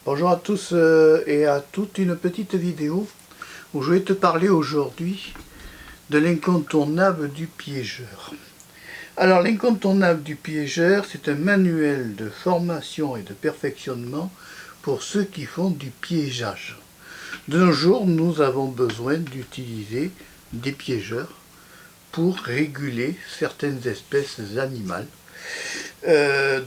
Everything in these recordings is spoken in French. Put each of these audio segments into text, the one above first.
Bonjour à tous et à toutes, une petite vidéo où je vais te parler aujourd'hui de l'incontournable du piégeur. Alors l'incontournable du piégeur, c'est un manuel de formation et de perfectionnement pour ceux qui font du piégeage. De nos jours, nous avons besoin d'utiliser des piégeurs pour réguler certaines espèces animales.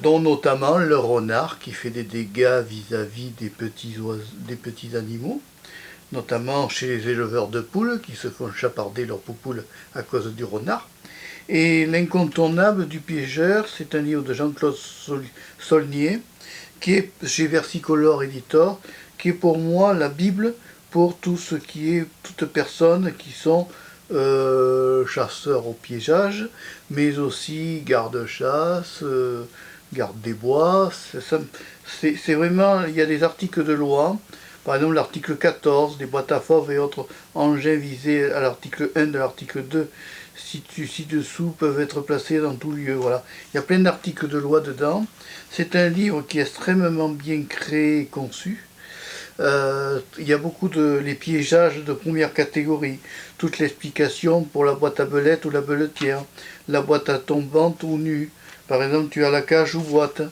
Dont notamment le renard qui fait des dégâts vis-à-vis des petits animaux, notamment chez les éleveurs de poules qui se font chaparder leurs poupoules à cause du renard. Et l'incontournable du piégeur, c'est un livre de Jean-Claude Saulnier qui est chez Versicolor Editor, qui est pour moi la Bible pour tout ce qui est toutes personnes qui sont chasseurs au piégeage, mais aussi garde-chasse, garde des bois. C'est vraiment, il y a des articles de loi, par exemple l'article 14, des boîtes à fauves et autres engins visés à l'article 1 de l'article 2, ci-dessous peuvent être placés dans tout lieu. Voilà. Il y a plein d'articles de loi dedans. C'est un livre qui est extrêmement bien créé et conçu. Il y a beaucoup de les piégeages de première catégorie, toute l'explication pour la boîte à belette ou la belletière, la boîte à tombante ou nue. Par exemple, tu as la cage ou boîte.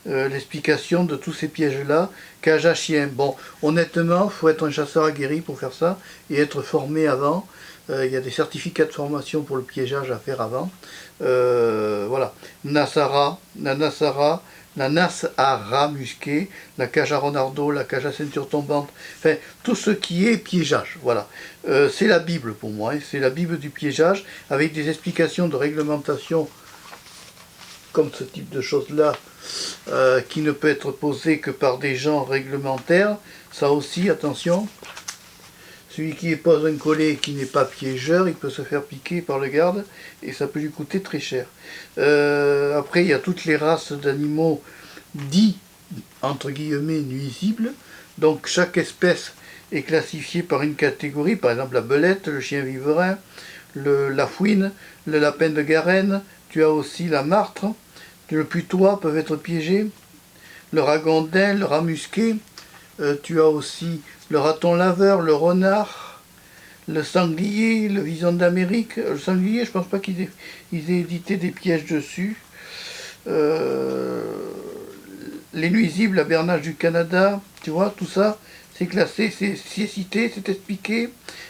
L'explication de tous ces pièges-là, cage à chien. Bon, honnêtement, il faut être un chasseur aguerri pour faire ça et être formé avant. Il y a des certificats de formation pour le piégeage à faire avant. Voilà. La nasse à rat musqué, la cage à renardeau, la cage à ceinture tombante, enfin, tout ce qui est piégeage, voilà. C'est la Bible pour moi, hein, c'est la Bible du piégeage, avec des explications de réglementation, comme ce type de choses-là, qui ne peut être posé que par des gens réglementaires, ça aussi, attention. Celui qui pose un collet qui n'est pas piégeur, il peut se faire piquer par le garde et ça peut lui coûter très cher. Après, il y a toutes les races d'animaux dits, entre guillemets, nuisibles. Donc chaque espèce est classifiée par une catégorie, par exemple la belette, le chien viverin, la fouine, le lapin de Garenne, tu as aussi la martre, le putois peuvent être piégés, le ragondin, le rat musqué, tu as aussi le raton laveur, le renard, le sanglier, le vison d'Amérique. Le sanglier, je pense pas qu'ils aient édité des pièges dessus. Les nuisibles, la bernage du Canada, tu vois, tout ça, c'est classé, c'est cité, c'est expliqué.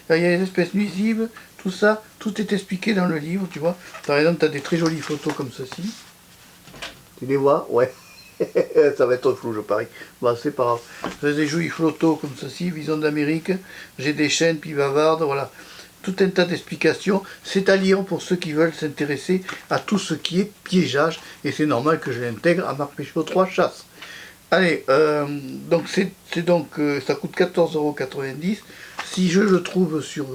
Là, il y a les espèces nuisibles, tout ça, tout est expliqué dans le livre, tu vois. Par exemple, tu as des très jolies photos comme ceci. Tu les vois? Ouais. Ça va être flou, je parie. Bon, c'est pas grave. J'ai des jolies photos comme ceci, Vision d'Amérique. J'ai des chaînes, puis bavardes, voilà. Tout un tas d'explications. C'est à lire pour ceux qui veulent s'intéresser à tout ce qui est piégeage. Et c'est normal que je l'intègre à Marc Pêchot 3 Chasse. Allez, donc ça coûte 14,90 €. Si je le trouve sur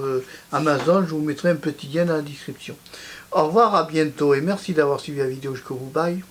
Amazon, je vous mettrai un petit lien dans la description. Au revoir, à bientôt et merci d'avoir suivi la vidéo jusqu'au bout. Bye.